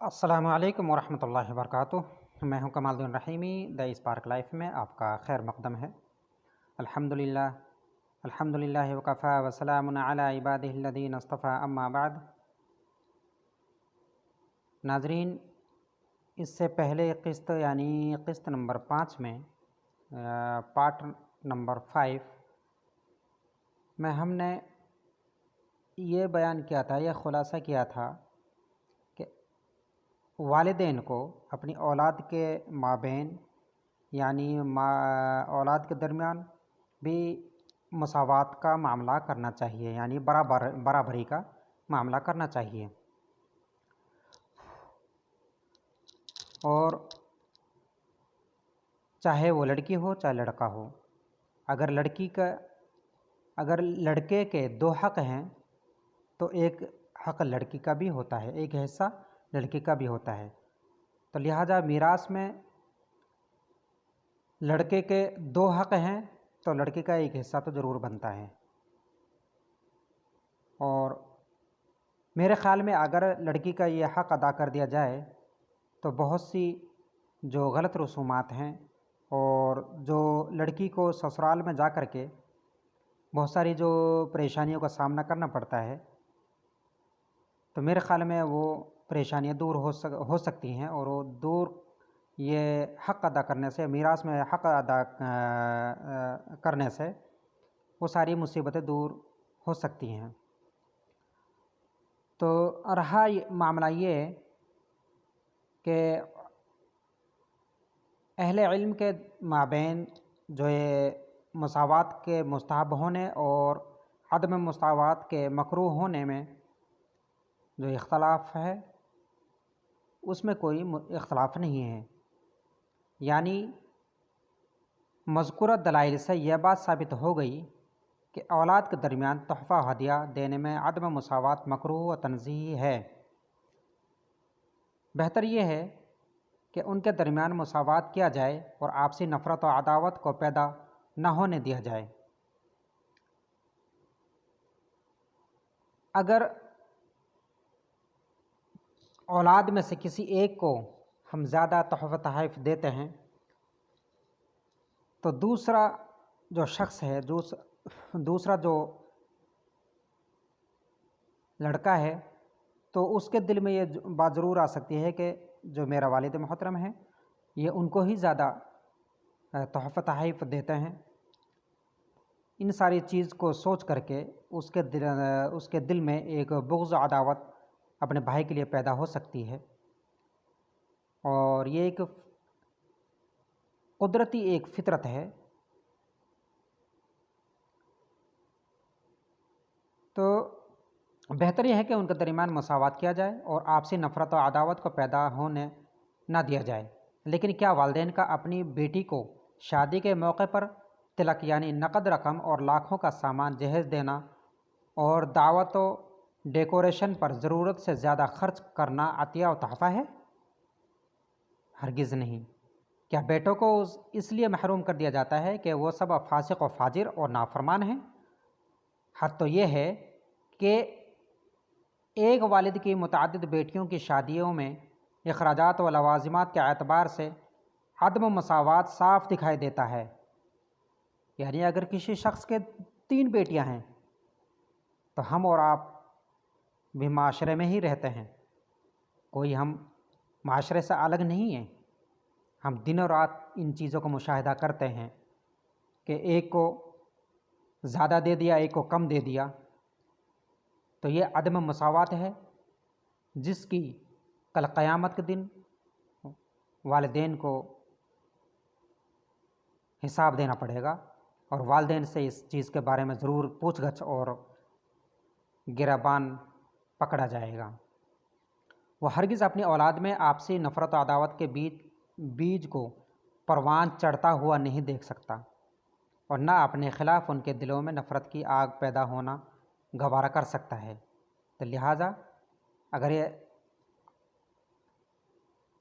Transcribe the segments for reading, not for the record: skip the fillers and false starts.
السلام علیکم ورحمۃ اللہ وبرکاتہ۔ میں ہوں کمال الدین رحیمی، دا اسپارک لائف میں آپ کا خیر مقدم ہے۔ الحمدللہ وکفیٰ وسلام علی عبادہ الذین اصطفیٰ، اما بعد۔ ناظرین، اس سے پہلے قسط یعنی قسط نمبر 5 میں پارٹ نمبر 5 میں ہم نے یہ بیان کیا تھا، یہ خلاصہ کیا تھا کہ والدین کو اپنی اولاد کے مابین یعنی اولاد کے درمیان بھی مساوات کا معاملہ کرنا چاہیے، یعنی برابری کا معاملہ کرنا چاہیے۔ اور چاہے وہ لڑکی ہو چاہے لڑکا ہو، اگر لڑکے کے 2 حق ہیں تو ایک حق لڑکی کا بھی ہوتا ہے، ایک حصہ لڑکی کا بھی ہوتا ہے۔ تو لہٰذا میراث میں لڑکے کے 2 حق ہیں تو لڑکی کا ایک حصہ تو ضرور بنتا ہے۔ اور میرے خیال میں اگر لڑکی کا یہ حق ادا کر دیا جائے تو بہت سی جو غلط رسومات ہیں اور جو لڑکی کو سسرال میں جا کر کے بہت ساری جو پریشانیوں کا سامنا کرنا پڑتا ہے، تو میرے خیال میں وہ پریشانیاں دور ہو سکتی ہیں، اور وہ دور یہ حق ادا کرنے سے، میراث میں حق ادا کرنے سے وہ ساری مصیبتیں دور ہو سکتی ہیں۔ تو رہا معاملہ یہ کہ اہل علم کے مابین جو یہ مساوات کے مستحب ہونے اور عدم مساوات کے مکروہ ہونے میں جو اختلاف ہے، اس میں کوئی اختلاف نہیں ہے۔ یعنی مذکورہ دلائل سے یہ بات ثابت ہو گئی کہ اولاد کے درمیان تحفہ ہدیہ دینے میں عدم مساوات مکروہ و تنزیہی ہے۔ بہتر یہ ہے کہ ان کے درمیان مساوات کیا جائے اور آپسی نفرت و عداوت کو پیدا نہ ہونے دیا جائے۔ اگر اولاد میں سے کسی ایک کو ہم زیادہ تحفہ تحائف دیتے ہیں تو دوسرا جو شخص ہے، دوسرا جو لڑکا ہے، تو اس کے دل میں یہ بات ضرور آ سکتی ہے کہ جو میرا والد محترم ہے یہ ان کو ہی زیادہ تحفہ تحائف دیتے ہیں۔ ان ساری چیز کو سوچ کر کے اس کے دل میں ایک بغض و عداوت اپنے بھائی کے لیے پیدا ہو سکتی ہے، اور یہ ایک قدرتی ایک فطرت ہے۔ تو بہتر یہ ہے کہ ان کے درمیان مساوات کیا جائے اور آپسی نفرت و عداوت کو پیدا ہونے نہ دیا جائے۔ لیکن کیا والدین کا اپنی بیٹی کو شادی کے موقع پر تلک یعنی نقد رقم اور لاکھوں کا سامان جہیز دینا اور دعوت و ڈیکوریشن پر ضرورت سے زیادہ خرچ کرنا عطیہ و تحفہ ہے؟ ہرگز نہیں۔ کیا بیٹوں کو اس لیے محروم کر دیا جاتا ہے کہ وہ سب فاسق و فاجر اور نافرمان ہیں؟ حد تو یہ ہے کہ ایک والد کی متعدد بیٹیوں کی شادیوں میں اخراجات و لوازمات کے اعتبار سے عدم مساوات صاف دکھائی دیتا ہے۔ یعنی اگر کسی شخص کے 3 بیٹیاں ہیں تو ہم اور آپ بھی معاشرے میں ہی رہتے ہیں، کوئی ہم معاشرے سے الگ نہیں ہیں۔ ہم دن اور رات ان چیزوں کو مشاہدہ کرتے ہیں کہ ایک کو زیادہ دے دیا، ایک کو کم دے دیا، تو یہ عدم مساوات ہے جس کی کل قیامت کے دن والدین کو حساب دینا پڑے گا، اور والدین سے اس چیز کے بارے میں ضرور پوچھ گچھ اور گریبان پکڑا جائے گا۔ وہ ہرگز اپنی اولاد میں آپسی نفرت و عداوت کے بیج کو پروان چڑھتا ہوا نہیں دیکھ سکتا، اور نہ اپنے خلاف ان کے دلوں میں نفرت کی آگ پیدا ہونا گوارا کر سکتا ہے۔ تو لہٰذا اگر یہ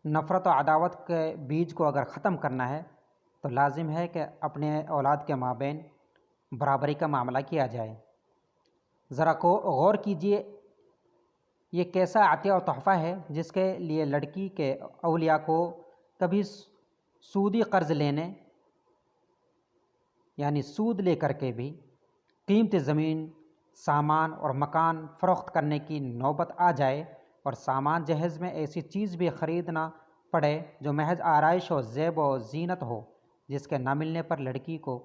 نفرت و عداوت کے بیج کو اگر ختم کرنا ہے تو لازم ہے کہ اپنے اولاد کے مابین برابری کا معاملہ کیا جائے۔ ذرا کو غور کیجئے، یہ کیسا عطیہ و تحفہ ہے جس کے لیے لڑکی کے اولیاء کو کبھی سودی قرض لینے یعنی سود لے کر کے بھی قیمتی زمین، سامان اور مکان فروخت کرنے کی نوبت آ جائے اور سامان جہیز میں ایسی چیز بھی خریدنا پڑے جو محض آرائش و زیب و زینت ہو، جس کے نہ ملنے پر لڑکی کو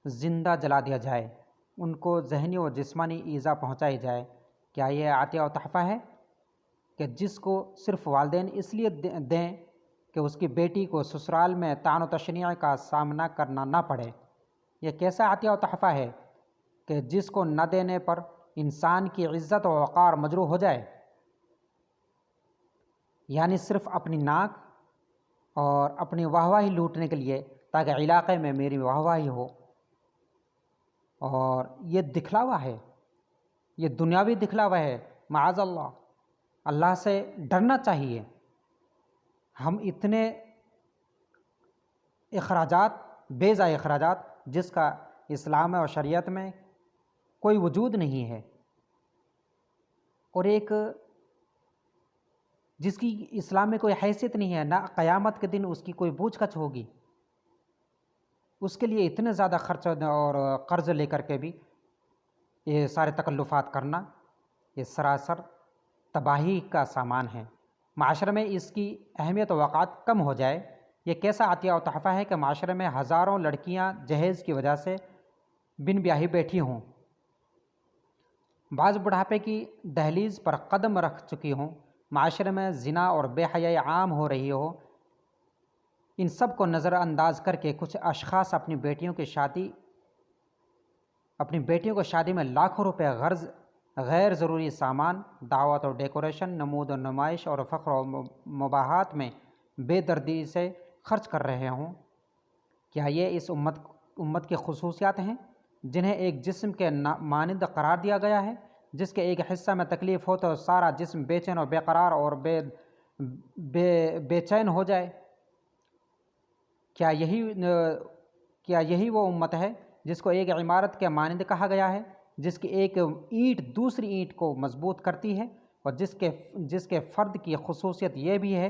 زندہ جلا دیا جائے، ان کو ذہنی و جسمانی ایذا پہنچائی جائے۔ کیا یہ عطیہ و تحفہ ہے کہ جس کو صرف والدین اس لیے دیں کہ اس کی بیٹی کو سسرال میں طعن و تشنیع کا سامنا کرنا نہ پڑے؟ یہ کیسا عطیہ و تحفہ ہے کہ جس کو نہ دینے پر انسان کی عزت و وقار مجروح ہو جائے؟ یعنی صرف اپنی ناک اور اپنی واہواہی لوٹنے کے لیے، تاکہ علاقے میں میری واہواہی ہو، اور یہ دکھلاوا ہے، یہ دنیاوی دکھلاوا ہے۔ معاذ اللہ، اللہ سے ڈرنا چاہیے۔ ہم اتنے اخراجات، بے ضائع اخراجات جس کا اسلام اور شریعت میں کوئی وجود نہیں ہے، اور ایک جس کی اسلام میں کوئی حیثیت نہیں ہے، نہ قیامت کے دن اس کی کوئی پوچھ گچھ ہوگی، اس کے لیے اتنے زیادہ خرچ اور قرض لے کر کے بھی یہ سارے تکلفات کرنا، یہ سراسر تباہی کا سامان ہے۔ معاشرے میں اس کی اہمیت و وقعت کم ہو جائے۔ یہ کیسا عطیہ و تحفہ ہے کہ معاشرے میں ہزاروں لڑکیاں جہیز کی وجہ سے بن بیاہی بیٹھی ہوں، بعض بڑھاپے کی دہلیز پر قدم رکھ چکی ہوں، معاشرے میں زنا اور بے حیائی عام ہو رہی ہو۔ ان سب کو نظر انداز کر کے کچھ اشخاص اپنی بیٹیوں کو شادی میں لاکھوں روپے غیر ضروری سامان، دعوت اور ڈیکوریشن، نمود و نمائش اور فخر و مباحات میں بے دردی سے خرچ کر رہے ہوں۔ کیا یہ اس امت کی خصوصیات ہیں جنہیں ایک جسم کے مانند قرار دیا گیا ہے، جس کے ایک حصہ میں تکلیف ہو تو سارا جسم بے چین اور بے قرار اور بے چین ہو جائے؟ کیا یہی وہ امت ہے جس کو ایک عمارت کے مانند کہا گیا ہے، جس کی ایک اینٹ دوسری اینٹ کو مضبوط کرتی ہے، اور جس کے فرد کی خصوصیت یہ بھی ہے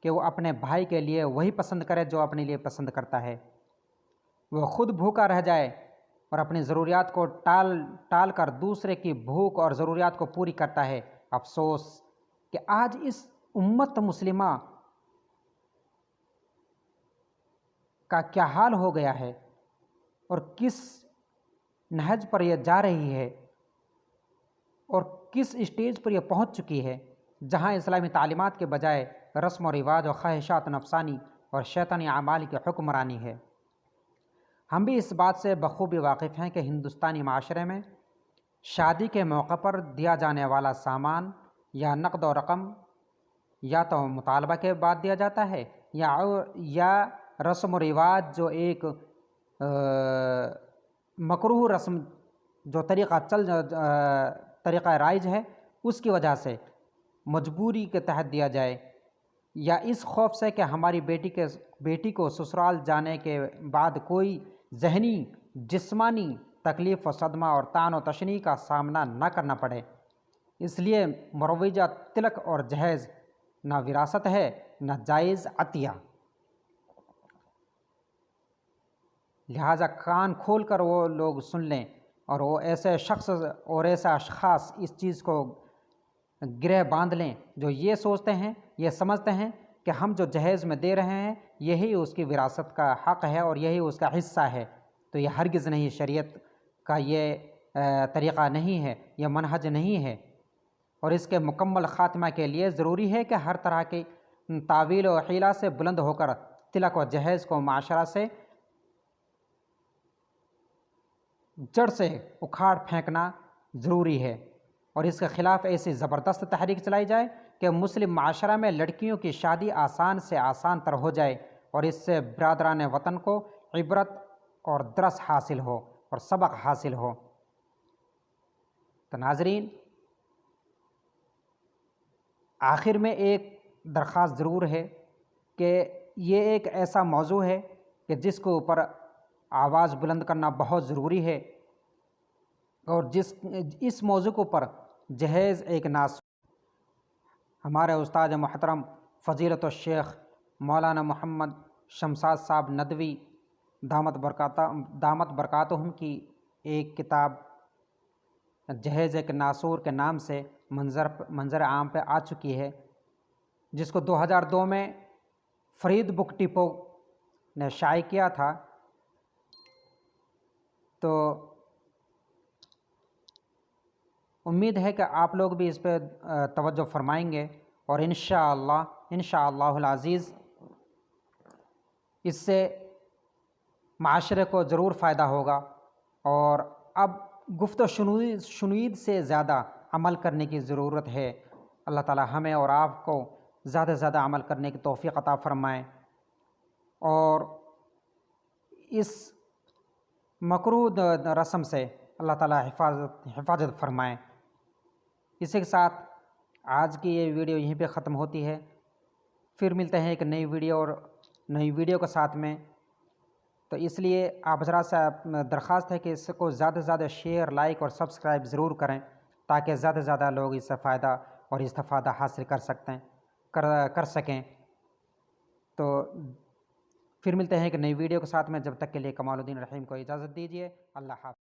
کہ وہ اپنے بھائی کے لیے وہی پسند کرے جو اپنے لیے پسند کرتا ہے، وہ خود بھوکا رہ جائے اور اپنی ضروریات کو ٹال کر دوسرے کی بھوک اور ضروریات کو پوری کرتا ہے؟ افسوس کہ آج اس امت مسلمہ کا کیا حال ہو گیا ہے، اور کس نہج پر یہ جا رہی ہے، اور کس اسٹیج پر یہ پہنچ چکی ہے، جہاں اسلامی تعلیمات کے بجائے رسم و رواج اور خواہشات نفسانی اور شیطانی اعمال کی حکمرانی ہے۔ ہم بھی اس بات سے بخوبی واقف ہیں کہ ہندوستانی معاشرے میں شادی کے موقع پر دیا جانے والا سامان یا نقد و رقم یا تو مطالبہ کے بعد دیا جاتا ہے، یا رسم و رواج جو ایک مکروہ رسم جو طریقہ رائج ہے، اس کی وجہ سے مجبوری کے تحت دیا جائے، یا اس خوف سے کہ ہماری بیٹی کو سسرال جانے کے بعد کوئی ذہنی جسمانی تکلیف و صدمہ اور طعن و تشنیع کا سامنا نہ کرنا پڑے، اس لیے مروجہ تلک اور جہیز نہ وراثت ہے نہ جائز عطیہ۔ لہٰذا کان کھول کر وہ لوگ سن لیں، اور وہ ایسے شخص اور ایسے اشخاص اس چیز کو گرہ باندھ لیں جو یہ سوچتے ہیں، یہ سمجھتے ہیں کہ ہم جو جہیز میں دے رہے ہیں یہی اس کی وراثت کا حق ہے اور یہی اس کا حصہ ہے۔ تو یہ ہرگز نہیں، شریعت کا یہ طریقہ نہیں ہے، یہ منہج نہیں ہے، اور اس کے مکمل خاتمہ کے لیے ضروری ہے کہ ہر طرح کی تعویل و حیلہ سے بلند ہو کر تلک و جہیز کو معاشرہ سے جڑ سے اکھاڑ پھینکنا ضروری ہے، اور اس کے خلاف ایسی زبردست تحریک چلائی جائے کہ مسلم معاشرہ میں لڑکیوں کی شادی آسان سے آسان تر ہو جائے، اور اس سے برادران وطن کو عبرت اور درس حاصل ہو اور سبق حاصل ہو۔ تو ناظرین، آخر میں ایک درخواست ضرور ہے کہ یہ ایک ایسا موضوع ہے کہ جس کے اوپر آواز بلند کرنا بہت ضروری ہے، اور اس موضوع کے اوپر جہیز ایک ہمارے استاد محترم فضیلت الشیخ مولانا محمد شمشاد صاحب ندوی دامت برکاتہم کی ایک کتاب جہیز ایک ناسور کے نام سے منظر عام پہ آ چکی ہے، جس کو 2002 میں فرید بک ڈپو نے شائع کیا تھا۔ تو امید ہے کہ آپ لوگ بھی اس پہ توجہ فرمائیں گے، اور انشاءاللہ العزیز اس سے معاشرے کو ضرور فائدہ ہوگا، اور اب گفت و شنید سے زیادہ عمل کرنے کی ضرورت ہے۔ اللہ تعالی ہمیں اور آپ کو زیادہ سے زیادہ عمل کرنے کی توفیق عطا فرمائیں، اور اس مکروہ رسم سے اللہ تعالی حفاظت فرمائیں۔ اسی کے ساتھ آج کی یہ ویڈیو یہیں پہ ختم ہوتی ہے، پھر ملتے ہیں ایک نئی ویڈیو کے ساتھ میں۔ تو اس لیے آپ حضرات سے درخواست ہے کہ اس کو زیادہ سے زیادہ شیئر، لائک اور سبسکرائب ضرور کریں، تاکہ زیادہ سے زیادہ لوگ اس سے فائدہ اور استفادہ حاصل کر سکیں۔ تو پھر ملتے ہیں ایک نئی ویڈیو کے ساتھ میں، جب تک کے لیے کمال الدین رحیم کو اجازت دیجیے۔ اللہ حافظ۔